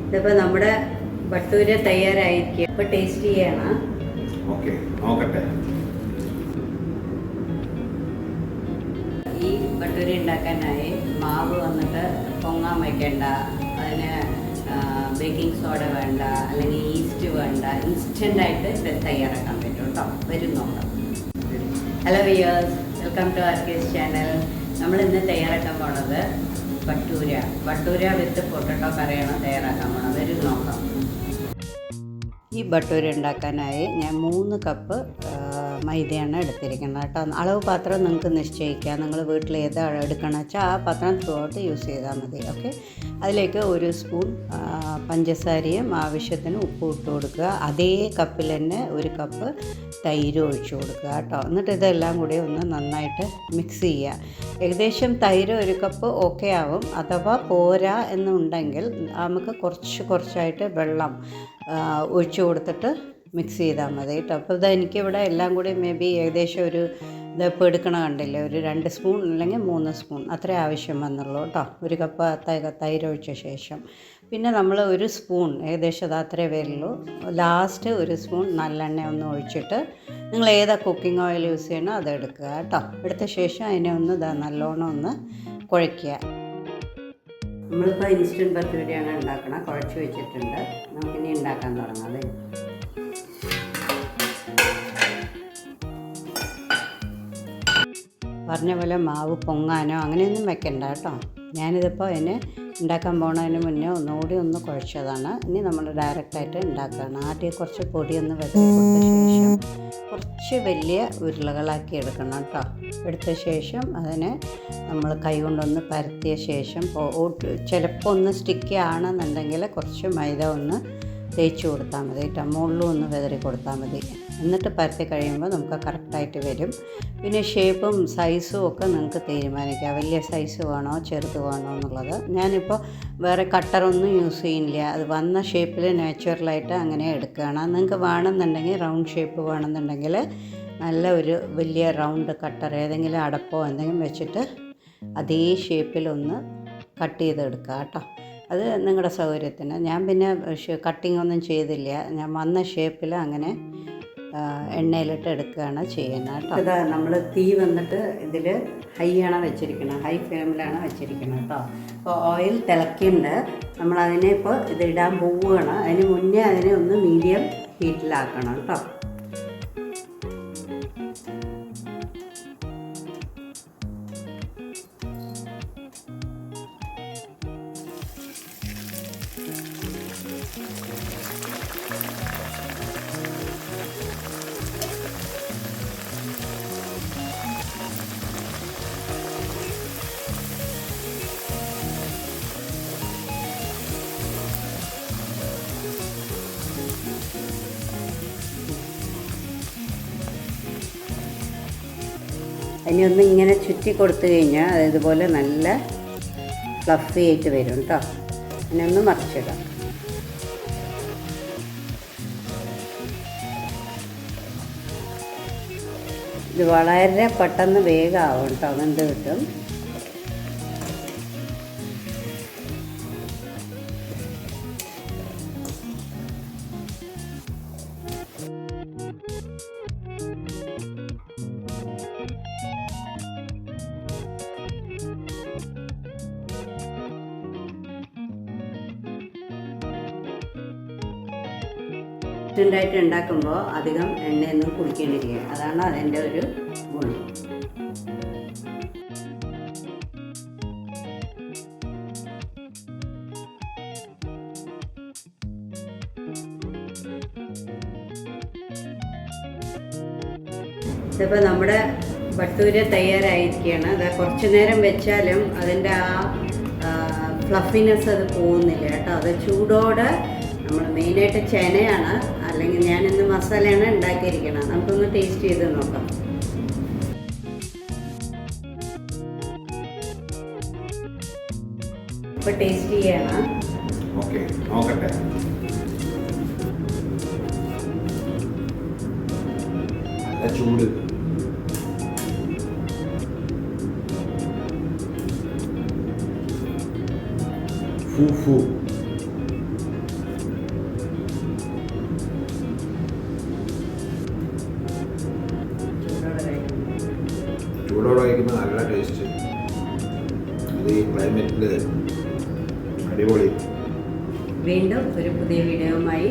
ഇതിപ്പോൾ നമ്മുടെ ഭട്ടൂര തയ്യാറായിരിക്കും. ഇപ്പോൾ ടേസ്റ്റ് ചെയ്യണം. ഓക്കെ, നോക്കട്ടെ. ഈ ഭട്ടൂര ഉണ്ടാക്കാനായി മാവ് വന്നിട്ട് പൊങ്ങാൻ വയ്ക്കേണ്ട, അതിന് ബേക്കിംഗ് സോഡ വേണ്ട, അല്ലെങ്കിൽ ഈസ്റ്റ് വേണ്ട. ഇൻസ്റ്റൻ്റായിട്ട് ഇത് തയ്യാറാക്കാൻ പറ്റും കേട്ടോ. വരും നോക്കാം. ഹലോ വിയേഴ്സ്, വെൽക്കം ടു ആർക്കേസ് ചാനൽ. നമ്മൾ ഇന്ന് തയ്യാറാക്കാൻ പോണത് ഭട്ടൂര വിത്ത് പൊട്ടറ്റോ കറിയാണ് തയ്യാറാക്കാൻ പോണത്. വരും നോക്കാം. ഈ ഭട്ടൂര ഉണ്ടാക്കാനായി ഞാൻ 3 കപ്പ് മൈദയാണ് എടുത്തിരിക്കുന്നത് കേട്ടോ. അളവ് പാത്രം നിങ്ങൾക്ക് നിശ്ചയിക്കാം. നിങ്ങൾ വീട്ടിൽ ഏതാണ് എടുക്കണമെന്ന് വെച്ചാൽ ആ പാത്രം ത്രൂഔട്ട് യൂസ് ചെയ്താൽ മതി. ഓക്കെ, അതിലേക്ക് 1 സ്പൂൺ പഞ്ചസാരയും ആവശ്യത്തിന് ഉപ്പ് ഇട്ട് കൊടുക്കുക. അതേ കപ്പിൽ തന്നെ 1 കപ്പ് തൈര് ഒഴിച്ചു കൊടുക്കുക കേട്ടോ. എന്നിട്ട് ഇതെല്ലാം കൂടി ഒന്ന് നന്നായിട്ട് മിക്സ് ചെയ്യുക. ഏകദേശം തൈര് 1 കപ്പ് ഓക്കെ ആവും. അഥവാ പോരാ എന്നുണ്ടെങ്കിൽ നമുക്ക് കുറച്ചായിട്ട് വെള്ളം ഒഴിച്ചു കൊടുത്തിട്ട് മിക്സ് ചെയ്താൽ മതി കേട്ടോ. അപ്പോൾ എനിക്കിവിടെ എല്ലാം കൂടി മേ ബി ഏകദേശം ഒരു ഇതിപ്പോൾ എടുക്കണ കണ്ടില്ലേ, ഒരു 2 സ്പൂൺ അല്ലെങ്കിൽ 3 സ്പൂൺ അത്രേ ആവശ്യം വന്നുള്ളൂ കേട്ടോ. 1 കപ്പ് തൈര് ഒഴിച്ച ശേഷം പിന്നെ നമ്മൾ 1 സ്പൂൺ ഏകദേശം അത് അത്രേ വരുള്ളൂ. ലാസ്റ്റ് 1 സ്പൂൺ നല്ലെണ്ണ ഒന്ന് ഒഴിച്ചിട്ട് നിങ്ങൾ ഏതാ കുക്കിംഗ് ഓയിൽ യൂസ് ചെയ്യണോ അത് എടുക്കുക കേട്ടോ. എടുത്ത ശേഷം അതിനെ ഒന്ന് നല്ലോണം ഒന്ന് കുഴയ്ക്കുക. നമ്മളിപ്പോൾ ഇൻസ്റ്റൻറ്റ് ഭട്ടൂരയാണ് ഉണ്ടാക്കണം. കുഴച്ച് വെച്ചിട്ടുണ്ട്. നമുക്കിനി ഉണ്ടാക്കാൻ തുടങ്ങാം. പറഞ്ഞ പോലെ മാവ് പൊങ്ങാനോ അങ്ങനെയൊന്നും വെക്കണ്ട കേട്ടോ. ഞാനിതിപ്പോൾ അതിന് ഉണ്ടാക്കാൻ പോകുന്നതിന് മുന്നേ ഒന്നുകൂടി ഒന്ന് കുഴച്ചതാണ്. ഇനി നമ്മൾ ഡയറക്റ്റായിട്ട് ഉണ്ടാക്കുകയാണ്. ആദ്യം കുറച്ച് പൊടിയൊന്ന് വെച്ച് കൊടുത്ത ശേഷം കുറച്ച് വലിയ ഉരുളകളാക്കി എടുക്കണം കേട്ടോ. എടുത്ത ശേഷം അതിനെ നമ്മൾ കൈ കൊണ്ടൊന്ന് പരത്തിയ ശേഷം ചിലപ്പോൾ ഒന്ന് സ്റ്റിക്കി ആണെന്നുണ്ടെങ്കിൽ കുറച്ച് മൈദ ഒന്ന് തേച്ച് കൊടുത്താൽ മതി കേട്ടോ. മുകളിലും ഒന്ന് വെതറി കൊടുത്താൽ മതി. എന്നിട്ട് പരത്തി കഴിയുമ്പോൾ നമുക്ക് കറക്റ്റായിട്ട് വരും. പിന്നെ ഷേപ്പും സൈസും ഒക്കെ നിങ്ങൾക്ക് തീരുമാനിക്കാം. വലിയ സൈസ് വേണോ ചെറുത് വേണോ എന്നുള്ളത്. ഞാനിപ്പോൾ വേറെ കട്ടറൊന്നും യൂസ് ചെയ്യുന്നില്ല. അത് വന്ന ഷേപ്പിൽ നാച്ചുറലായിട്ട് അങ്ങനെ എടുക്കുകയാണ്. നിങ്ങൾക്ക് വേണമെന്നുണ്ടെങ്കിൽ റൗണ്ട് ഷേപ്പ് വേണമെന്നുണ്ടെങ്കിൽ നല്ല ഒരു വലിയ റൗണ്ട് കട്ടർ ഏതെങ്കിലും അടപ്പോ എന്തെങ്കിലും വെച്ചിട്ട് അതേ ഷേപ്പിലൊന്ന് കട്ട് ചെയ്തെടുക്കുക കേട്ടോ. അത് നിങ്ങളുടെ സൗകര്യത്തിന്. ഞാൻ പിന്നെ കട്ടിംഗ് ഒന്നും ചെയ്തില്ല. ഞാൻ വന്ന ഷേപ്പിൽ അങ്ങനെ എണ്ണയിലിട്ട് എടുക്കുകയാണ് ചെയ്യുന്നത് കേട്ടോ. ഇതാ നമ്മൾ തീ വന്നിട്ട് ഇതിൽ ഹൈ ആണ് വെച്ചിരിക്കുന്നത്. ഹൈ ഫ്ലെയിമിലാണ് വെച്ചിരിക്കുന്നത് കേട്ടോ. അപ്പോൾ ഓയിൽ തിളക്കിയുണ്ട്. നമ്മളതിനെ ഇപ്പോൾ ഇതിടാൻ പോവുകയാണ്. അതിന് മുന്നേ അതിനെ ഒന്ന് മീഡിയം ഹീറ്റിലാക്കണം കേട്ടോ. ഇനി ഒന്ന് ഇങ്ങനെ ചുറ്റി കൊടുത്തു കഴിഞ്ഞാൽ ഇതുപോലെ നല്ല ഫ്ലഫി ആയിട്ട് വരും കേട്ടോ. ഇനി ഒന്ന് മറിച്ചിടാം. ഇത് വളരെ പെട്ടെന്ന് വേഗമാവും കേട്ടോ. വെന്ത് കിട്ടും. ഇൻസ്റ്റൻ്റായിട്ട് ഉണ്ടാക്കുമ്പോൾ അധികം എണ്ണയൊന്നും കുടിക്കേണ്ടിരിക്കുക. അതാണ് അതിൻ്റെ ഒരു ഗുണം. ഇതിപ്പോൾ നമ്മുടെ ഭട്ടൂര തയ്യാറായിരിക്കുകയാണ്. അത് കുറച്ച് നേരം വെച്ചാലും അതിൻ്റെ ആ ഫ്ലഫിനെസ് അത് പോകുന്നില്ല കേട്ടോ. അത് ചൂടോടെ നമ്മൾ മെയിനായിട്ട് ചെനയാണ്, അല്ലെങ്കിൽ ഞാനിന്ന് മസാലയാണ് ഉണ്ടാക്കിയിരിക്കണം. നമുക്കൊന്ന് ടേസ്റ്റ് ചെയ്ത് നോക്കാം. ഇപ്പോൾ ടേസ്റ്റ് ചെയ്യണം. ഓക്കെ, നോക്കട്ടെ. നല്ല ചൂട്. ഫൂ ചൂടോടെ കഴിക്കുമ്പോൾ നല്ല ടേസ്റ്റ്. അത് ഈ ക്ലൈമറ്റിൽ അടിപൊളി. വീണ്ടും ഒരു പുതിയ വീഡിയോയുമായി